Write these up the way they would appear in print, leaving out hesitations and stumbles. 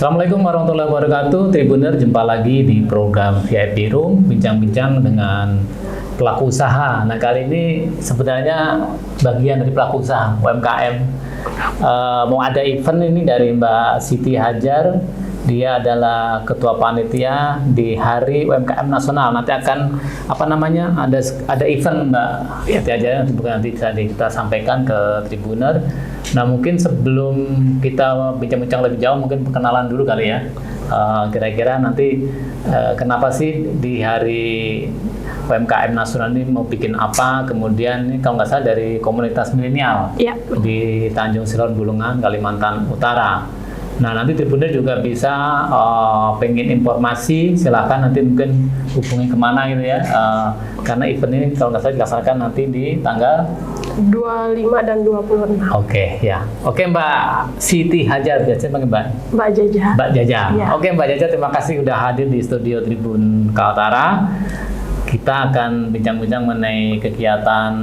Assalamualaikum warahmatullahi wabarakatuh. Tribuner, jumpa lagi di program VIP Room, bincang-bincang dengan pelaku usaha. Nah, kali ini sebenarnya bagian dari pelaku usaha UMKM. Mau ada event ini dari Mbak Siti Hajar. Dia adalah ketua panitia di Hari UMKM Nasional. Nanti akan ada event Mbak Siti Hajar, nanti bisa kita sampaikan ke Tribuner. Nah, mungkin sebelum kita bincang-bincang lebih jauh, mungkin perkenalan dulu kali ya. Kira-kira nanti kenapa sih di Hari UMKM Nasional ini mau bikin apa? Kemudian ini kalau nggak salah dari komunitas milenial di Tanjung Silon Bulungan, Kalimantan Utara. Nah, nanti Tribuner juga bisa pengen informasi, silahkan nanti mungkin hubungi kemana gitu ya. Karena event ini kalau nggak salah dilaksanakan nanti di tanggal 25 dan 26. Oke, ya. Oke, Mbak Siti Hajar, biasanya panggil Mbak Jaja. Mbak Jaja. Ya. Oke, Mbak Jaja, terima kasih sudah hadir di studio Tribun Kaltara. Kita akan bincang-bincang mengenai kegiatan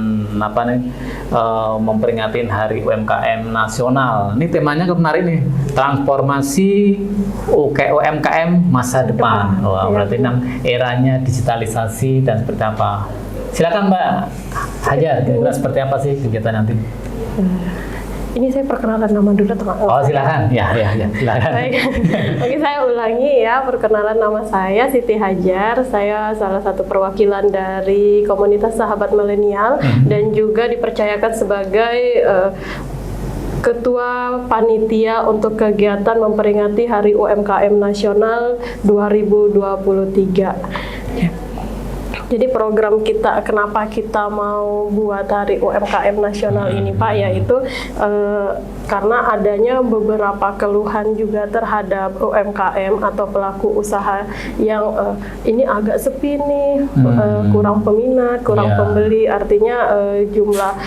memperingati Hari UMKM Nasional. Ini temanya menarik nih, transformasi UMKM masa depan. Wah, berarti eranya digitalisasi dan seperti apa? Silakan Mbak Hajar, kira-kira seperti apa sih kegiatan nanti? Ini saya perkenalan nama dulu atau enggak? Oh, silakan. Ya, silakan. Baik. Oke, saya ulangi ya, perkenalan nama saya Siti Hajar. Saya salah satu perwakilan dari komunitas sahabat milenial dan juga dipercayakan sebagai Ketua Panitia untuk kegiatan memperingati Hari UMKM Nasional 2023. Ya. Jadi program kita, kenapa kita mau buat Hari UMKM Nasional ini Pak, yaitu karena adanya beberapa keluhan juga terhadap UMKM atau pelaku usaha yang ini agak sepi nih, kurang peminat, kurang pembeli, artinya jumlah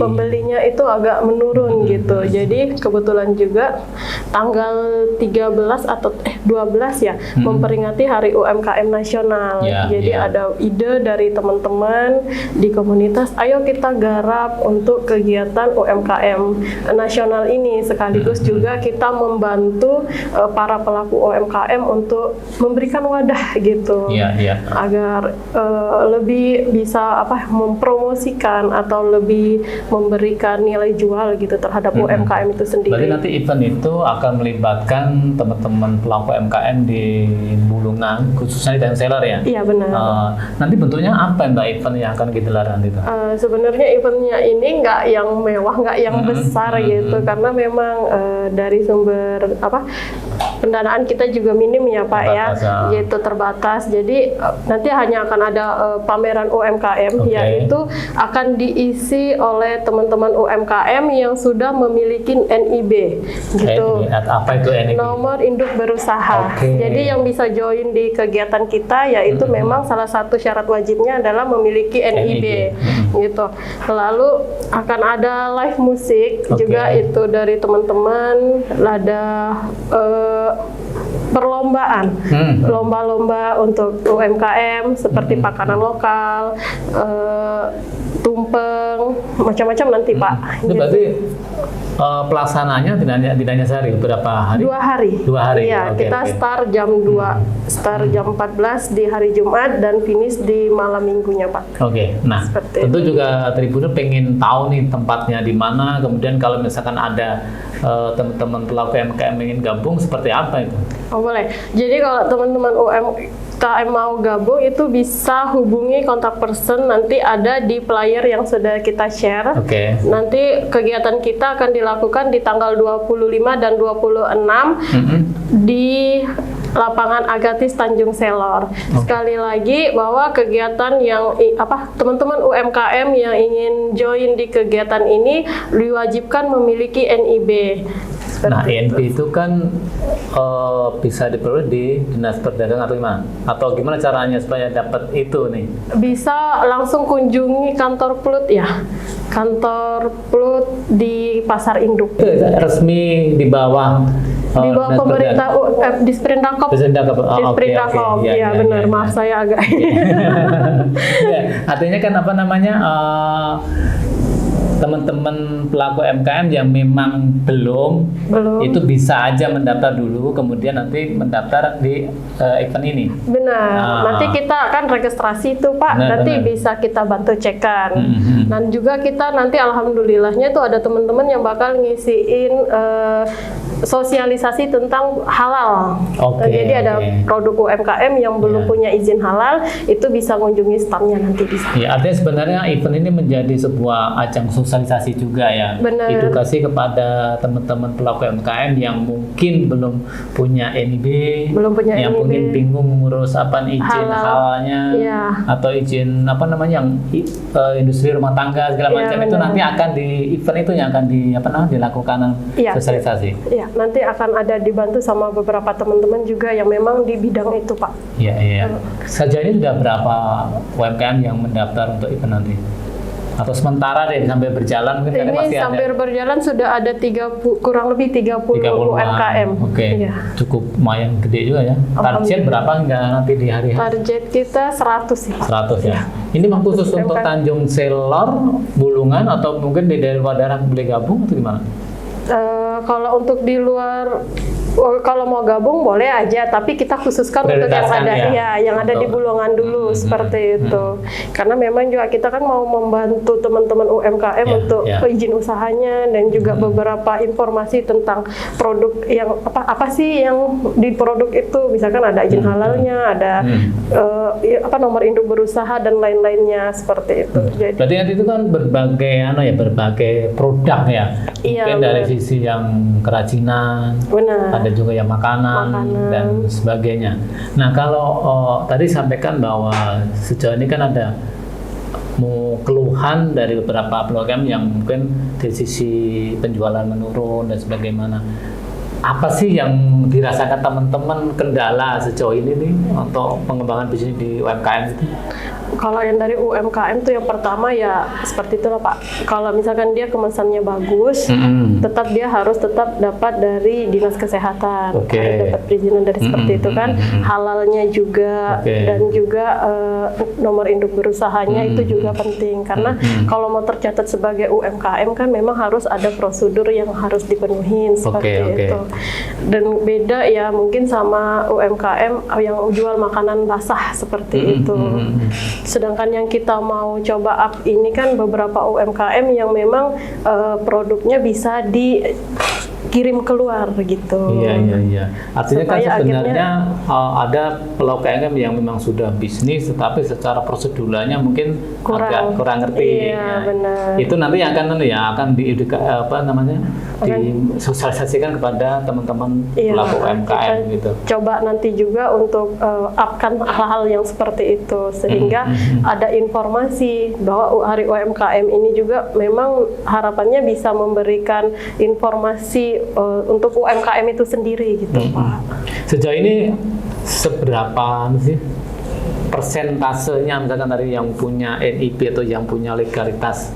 pembelinya itu agak menurun gitu. Jadi kebetulan juga tanggal 13 atau 12 ya memperingati Hari UMKM Nasional. Jadi ada ide dari teman-teman di komunitas, ayo kita garap untuk kegiatan UMKM Nasional ini, sekaligus juga kita membantu para pelaku UMKM untuk memberikan wadah gitu. Agar lebih bisa mempromosikan atau lebih memberikan nilai jual gitu terhadap UMKM itu sendiri. Berarti nanti event itu akan melibatkan teman-teman pelaku UMKM di Bulungan, khususnya di Tanjung Selar ya? Iya, benar. Nanti bentuknya apa Mbak event yang akan digelar nanti? Sebenarnya eventnya ini nggak yang mewah, nggak yang besar gitu, karena memang dari sumber pendanaan kita juga minim ya Pak, gitu, terbatas. Jadi nanti hanya akan ada pameran UMKM, yaitu akan diisi oleh teman-teman UMKM yang sudah memiliki NIB, gitu. Apa itu NIB? Nomor induk berusaha. Jadi yang bisa join di kegiatan kita, yaitu memang salah satu syarat wajibnya adalah memiliki NIB, gitu. Lalu akan ada live musik juga itu dari teman-teman, ada perlombaan, lomba-lomba untuk UMKM seperti makanan lokal, tumpeng, macam-macam nanti Pak. Itu berarti pelaksananya tidak hanya sehari, berapa hari? 2 hari. 2 hari. Iya, kita start jam 2, start jam 14 di hari Jumat dan finish di malam minggunya Pak. Nah tentu juga Tribuner pengen tahu nih tempatnya di mana, kemudian kalau misalkan ada teman-teman pelaku UMKM ingin gabung, seperti apa itu? Oh, boleh. Jadi kalau teman-teman UMKM mau gabung itu bisa hubungi kontak person, nanti ada di flyer yang sudah kita share. Nanti kegiatan kita akan dilakukan di tanggal 25 dan 26 di Lapangan Agatis Tanjung Selor. Sekali lagi bahwa kegiatan yang teman-teman UMKM yang ingin join di kegiatan ini diwajibkan memiliki NIB. Nah, NIB itu kan bisa diperoleh di Dinas Perdagangan atau gimana? Atau gimana caranya supaya dapat itu nih? Bisa langsung kunjungi kantor PLUT ya. Kantor PLUT di Pasar Induk. Resmi di bawah pemerintah Disperindakom. Disperindakom. Iya, benar. Maaf saya agak. Artinya kan teman-teman pelaku UMKM yang memang belum itu bisa aja mendaftar dulu, kemudian nanti mendaftar di event ini. Benar. Nanti kita akan registrasi itu Pak, nanti bisa kita bantu cekan. Dan juga kita nanti alhamdulillahnya itu ada teman-teman yang bakal ngisiin sosialisasi tentang halal. Jadi ada produk UMKM yang belum punya izin halal, itu bisa mengunjungi standnya nanti di sana. Ya, artinya sebenarnya event ini menjadi sebuah ajang sosialisasi juga ya. Benar. Edukasi kepada teman-teman pelaku UMKM yang mungkin belum punya NIB, yang mungkin bingung ngurus izin halalnya, atau izin yang industri rumah tangga segala macam, itu nanti akan di event itu yang akan dilakukan sosialisasi. Iya, nanti akan ada dibantu sama beberapa teman-teman juga yang memang di bidang itu Pak. Iya. Sejauh ini sudah berapa UMKM yang mendaftar untuk event nanti? Atau sementara deh sampai berjalan mungkin ini masih sampai ada? berjalan sudah ada kurang lebih 30 UMKM. Cukup lumayan gede juga ya. Target berapa hingga nanti di hari? Target kita 100 sih. 100 ya. Ini memang khusus untuk Tanjung Selor, Bulungan, atau mungkin di daerah boleh gabung atau gimana? Kalau untuk di luar, kalau mau gabung boleh aja, tapi kita khususkan untuk yang ada yang ada di Bulungan dulu seperti itu. Karena memang juga kita kan mau membantu teman-teman UMKM untuk izin usahanya dan juga beberapa informasi tentang produk yang apa sih yang di produk itu, misalkan ada izin halalnya, ada nomor induk berusaha dan lain-lainnya seperti itu. Jadi berarti nanti itu kan berbagai produk ya. Mungkin dari sisi yang kerajinan, ada juga yang makanan dan sebagainya. Nah, kalau tadi sampaikan bahwa sejauh ini kan ada keluhan dari beberapa UMKM yang mungkin dari sisi penjualan menurun dan sebagaimana. Apa sih yang dirasakan teman-teman kendala sejauh ini nih untuk pengembangan bisnis di UMKM itu? Kalau yang dari UMKM tuh yang pertama ya seperti itulah Pak. Kalau misalkan dia kemasannya bagus, tetap dia harus dapat dari dinas kesehatan, dapat perizinan dari seperti itu kan, halalnya juga dan juga nomor induk berusahanya itu juga penting karena kalau mau tercatat sebagai UMKM kan memang harus ada prosedur yang harus dipenuhi seperti itu. Dan beda ya mungkin sama UMKM yang jual makanan basah seperti itu. Sedangkan yang kita mau coba up ini kan beberapa UMKM yang memang produknya bisa dikirim keluar gitu. Iya. Artinya kan sebenarnya ada pelaku UMKM yang memang sudah bisnis, tetapi secara prosedurnya mungkin agak kurang ngerti. Iya, benar. Itu nanti akan disosialisasikan kepada teman-teman pelaku UMKM gitu. Coba nanti juga untuk upkan hal-hal yang seperti itu sehingga ada informasi bahwa hari UMKM ini juga memang harapannya bisa memberikan informasi untuk UMKM itu sendiri gitu Pak. Sejauh ini seberapa sih persentasenya misalkan dari yang punya NIB atau yang punya legalitas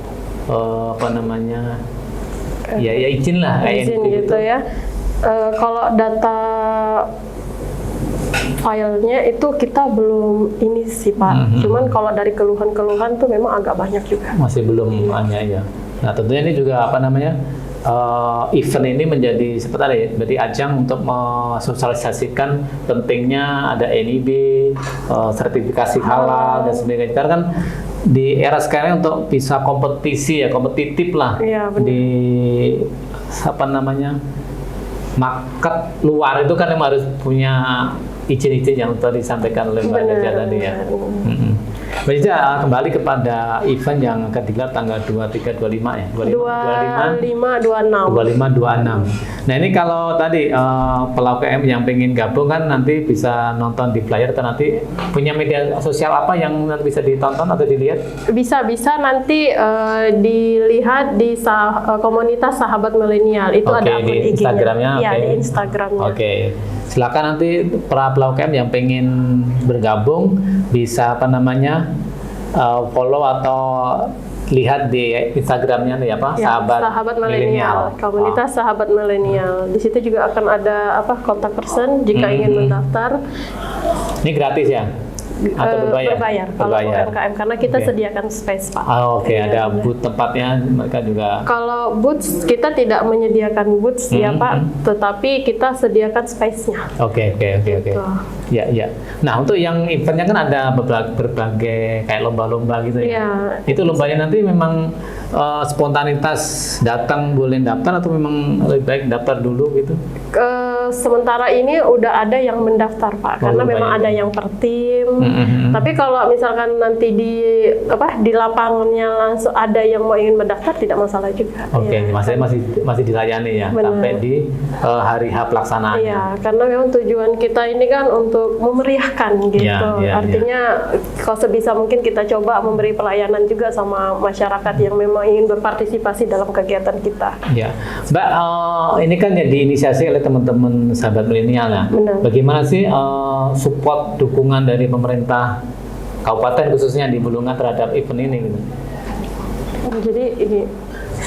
izin lah izin gitu ya. Kalau data filenya itu kita belum ini sih Pak. Cuman kalau dari keluhan-keluhan tuh memang agak banyak juga. Masih belum banyak ya. Nah tentunya ini juga event ini menjadi berarti ajang untuk mensosialisasikan pentingnya ada NIB, sertifikasi halal dan sebagainya. Karena kan di era sekarang untuk bisa kompetitif lah di market luar itu kan memang harus punya izin-izin yang tadi disampaikan oleh Mbak Neja tadi ya. Mbak Neja, kembali kepada event yang akan digelar tanggal 23, 25 ya? 25, 26. Nah ini kalau tadi pelaku UMKM yang pengen gabung kan nanti bisa nonton di flyer atau nanti punya media sosial apa yang nanti bisa ditonton atau dilihat? Bisa nanti dilihat di komunitas Sahabat Milenial. Itu ada akun IG-nya. Instagramnya? Iya, di Instagramnya. Silakan nanti para pelaku UMKM yang pengen bergabung bisa follow atau lihat di Instagramnya nih Sahabat Milenial, komunitas Sahabat Milenial. Di situ juga akan ada kontak person jika ingin mendaftar. Ini gratis ya? atau berbayar. Kalau UMKM karena kita sediakan space, Pak. Oke, ada booth tempatnya mereka juga. Kalau booth kita tidak menyediakan booth ya Pak, tetapi kita sediakan space-nya. Oke. Ya. Nah, untuk yang eventnya kan ada berbagai kayak lomba-lomba gitu ya. Itu lombanya nanti memang spontanitas datang boleh daftar atau memang lebih baik daftar dulu gitu? Sementara ini udah ada yang mendaftar Pak, karena memang ada yang per tim. Tapi kalau misalkan nanti di lapangannya langsung ada yang mau ingin mendaftar, tidak masalah juga. Oke, masih dilayani ya. Benar. Sampai di hari H pelaksanaannya. Iya, karena memang tujuan kita ini kan untuk memeriahkan gitu. Artinya kalau sebisa mungkin kita coba memberi pelayanan juga sama masyarakat yang memang ingin berpartisipasi dalam kegiatan kita. Ya, Mbak, ini kan ya diinisiasi oleh teman-teman sahabat milenial ya. Benar. Bagaimana sih support dukungan dari pemerintah kabupaten khususnya di Bulungan terhadap event ini gitu? Jadi ini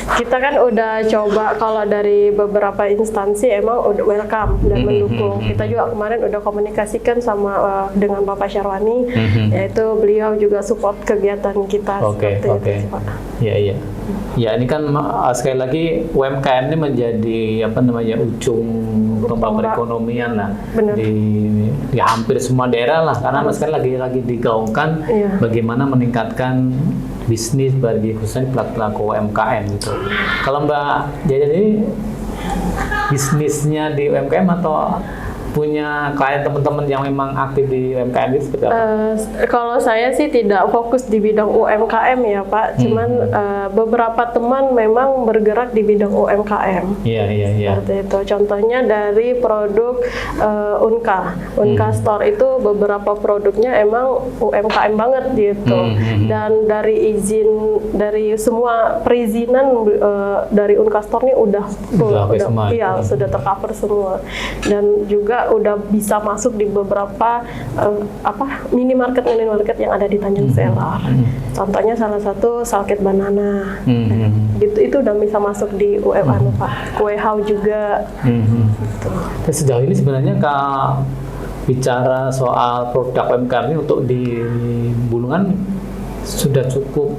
kita kan udah coba, kalau dari beberapa instansi emang udah welcome dan mendukung. Kita juga kemarin udah komunikasikan sama dengan Bapak Syarwani, yaitu beliau juga support kegiatan kita. Oke. Iya. Ya, ini kan sekali lagi UMKM ini menjadi ujung tombak perekonomian lah di hampir semua daerah lah, karena sekarang lagi digaungkan bagaimana meningkatkan bisnis bagi khususnya pelaku UMKM gitu. Kalau Mbak Jaja ini bisnisnya di UMKM atau punya klien teman-teman yang memang aktif di UMKM itu seperti apa? Kalau saya sih tidak fokus di bidang UMKM ya Pak, cuman beberapa teman memang bergerak di bidang UMKM. Iya. Seperti itu. Contohnya dari produk Unka Store itu beberapa produknya emang UMKM banget gitu. Dan dari semua perizinan dari Unka Store ini udah sudah tercover semua. Dan juga udah bisa masuk di beberapa minimarket yang ada di Tanjung Selar. Contohnya salah satu Salkit Banana. Itu udah bisa masuk di Pak. Kue Hau juga. Gitu. Sejauh ini sebenarnya bicara soal produk UMKM ini untuk di Bulungan sudah cukup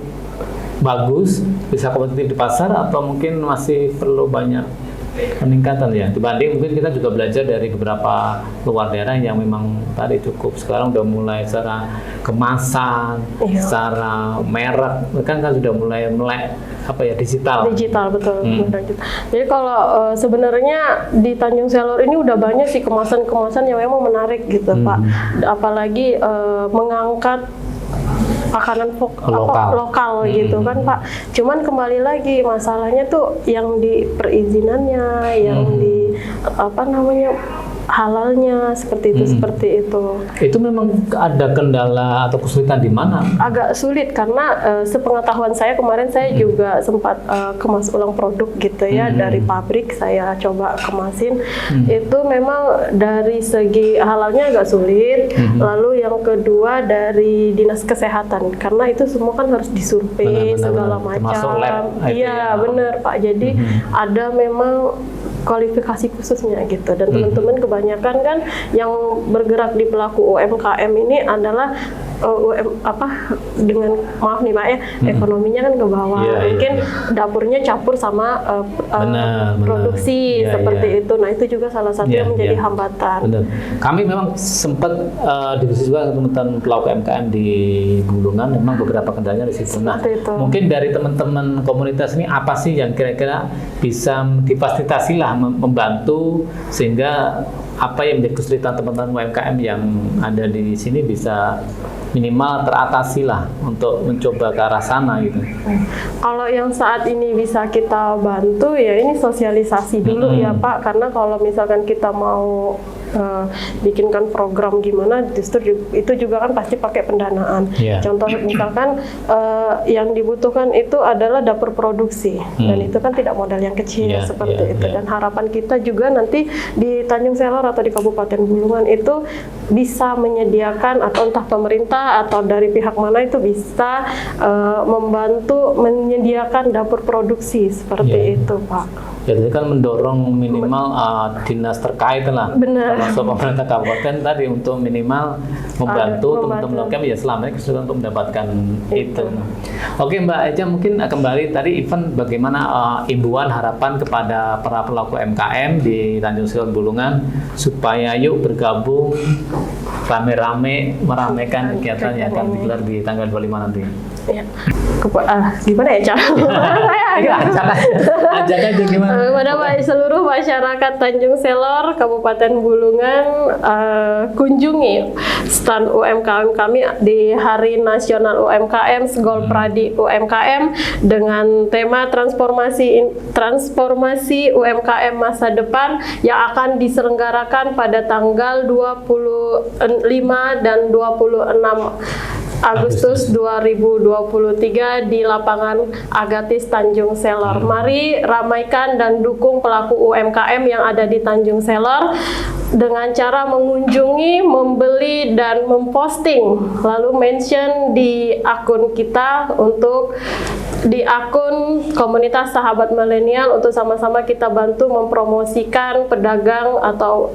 bagus, bisa kompetitif di pasar, atau mungkin masih perlu banyak peningkatan ya, dibanding mungkin kita juga belajar dari beberapa luar daerah yang memang tadi cukup sekarang udah mulai secara kemasan, secara merek, kan sudah mulai melek digital betul. Jadi kalau sebenarnya di Tanjung Selor ini udah banyak sih kemasan-kemasan yang memang menarik gitu Pak, apalagi mengangkat makanan lokal gitu kan Pak. Cuman kembali lagi masalahnya tuh yang di perizinannya, yang di halalnya seperti itu. Itu memang ada kendala atau kesulitan di mana? Agak sulit karena sepengetahuan saya kemarin saya juga sempat kemas ulang produk gitu ya, dari pabrik saya coba kemasin. Itu memang dari segi halalnya agak sulit. Lalu yang kedua dari dinas kesehatan, karena itu semua kan harus disurvei segala macam. Iya benar Pak. Jadi ada memang kualifikasi khususnya gitu, dan teman-teman kebanyakan kan yang bergerak di pelaku UMKM ini adalah dengan maaf nih Pak ya, ekonominya kan ke bawah, mungkin dapurnya campur sama produksi seperti itu. Nah itu juga salah satu yang menjadi hambatan. Benar. Kami memang sempat diskusi juga dengan teman-teman pelaku UMKM di Bulungan, memang beberapa kendalanya di situ. Nah mungkin dari teman-teman komunitas ini apa sih yang kira-kira bisa difasilitasi lah, membantu sehingga apa yang menjadi kesulitan teman-teman UMKM yang ada di sini bisa minimal teratasi lah untuk mencoba ke arah sana gitu. Kalau yang saat ini bisa kita bantu ya ini sosialisasi dulu ya Pak, karena kalau misalkan kita mau bikinkan program gimana, justru itu juga kan pasti pakai pendanaan. Contoh misalkan yang dibutuhkan itu adalah dapur produksi, dan itu kan tidak modal yang kecil seperti itu. Dan harapan kita juga nanti di Tanjung Selor atau di Kabupaten Bulungan itu bisa menyediakan, atau entah pemerintah atau dari pihak mana itu bisa membantu menyediakan dapur produksi seperti itu Pak. Jadi kan mendorong minimal dinas terkait lah, termasuk pemerintah kabupaten tadi untuk minimal membantu teman-teman UMKM ya selama ini kesulitan untuk mendapatkan itu. Oke Mbak Eja, mungkin kembali tadi event bagaimana imbauan harapan kepada para pelaku UMKM di Tanjung Selor Bulungan supaya yuk bergabung rame-rame meramaikan kegiatan yang akan digelar di tanggal 25 nanti. Ya. Gimana ya cara? Ajak aja gimana? Pada seluruh masyarakat Tanjung Selor, Kabupaten Bulungan, kunjungi stand UMKM kami di Hari Nasional UMKM, Segol Pradi UMKM dengan tema transformasi UMKM masa depan yang akan diselenggarakan pada tanggal 25 dan 26 Agustus 2023 di lapangan Agatis Tanjung Selor. Mari ramaikan dan dukung pelaku UMKM yang ada di Tanjung Selor dengan cara mengunjungi, membeli, dan memposting, lalu mention di akun kita di akun komunitas sahabat milenial untuk sama-sama kita bantu mempromosikan pedagang atau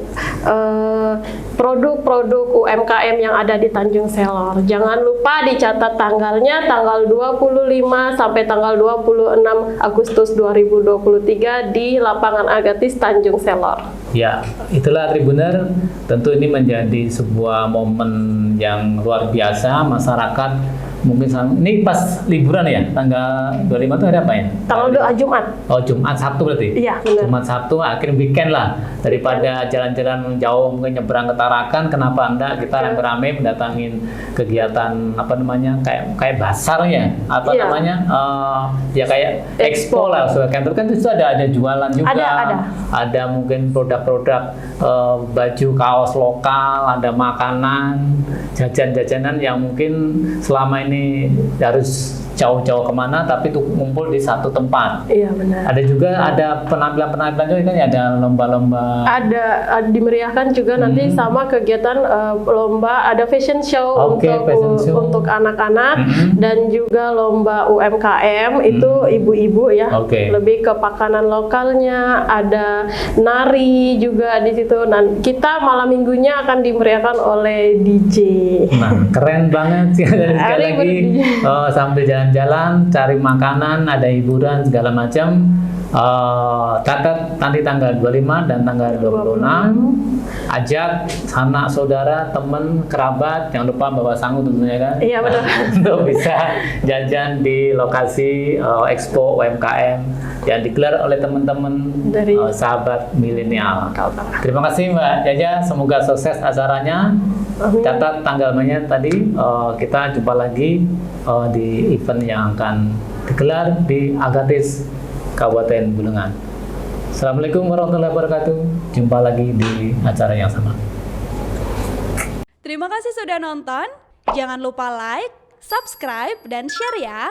produk-produk UMKM yang ada di Tanjung Selor. Jangan lupa dicatat tanggalnya, tanggal 25 sampai tanggal 26 Agustus 2023 di lapangan Agatis Tanjung Selor. Ya, itulah Tribuner. Tentu ini menjadi sebuah momen yang luar biasa. Masyarakat mungkin ini pas liburan ya, tanggal 25 itu hari apa ya? Tanggal 2 Jumat. Oh, Jumat Sabtu berarti? Iya, benar. Jumat Sabtu akhir weekend lah. Daripada jalan-jalan jauh mungkin nyebrang ke Tarakan, kenapa enggak kita rame-rame mendatangin kegiatan apa namanya kayak basar ya, apa namanya ya kayak expo lah. So, kantor kan itu ada jualan juga. Ada mungkin produk-produk baju kaos lokal, ada makanan, jajan-jajanan yang mungkin selama ini harus jauh-jauh kemana tapi tuh ngumpul di satu tempat. Iya benar. Ada juga penampilan-penampilan juga kan, ada lomba-lomba. Ada dimeriahkan juga nanti sama kegiatan lomba, ada fashion show untuk anak-anak dan juga lomba UMKM itu ibu-ibu ya. Lebih ke pakanan lokalnya, ada nari juga di situ. Nah, kita malam minggunya akan dimeriahkan oleh DJ. Nah, keren banget sih. Sekali lagi sambil jalan-jalan, cari makanan, ada hiburan segala macam. Catat nanti tanggal 25 dan tanggal 26. Ajak sanak saudara, teman, kerabat, jangan lupa bawa sangu tentunya kan. Iya betul. Untuk bisa jajan di lokasi Expo UMKM yang digelar oleh teman-teman dari sahabat milenial. Terima kasih Mbak Jaja, semoga sukses acaranya. Catat tanggal mainnya tadi, kita jumpa lagi di event yang akan digelar di Agatis Kabupaten Bulungan. Assalamualaikum warahmatullahi wabarakatuh. Jumpa lagi di acara yang sama. Terima kasih sudah nonton. Jangan lupa like, subscribe, dan share ya.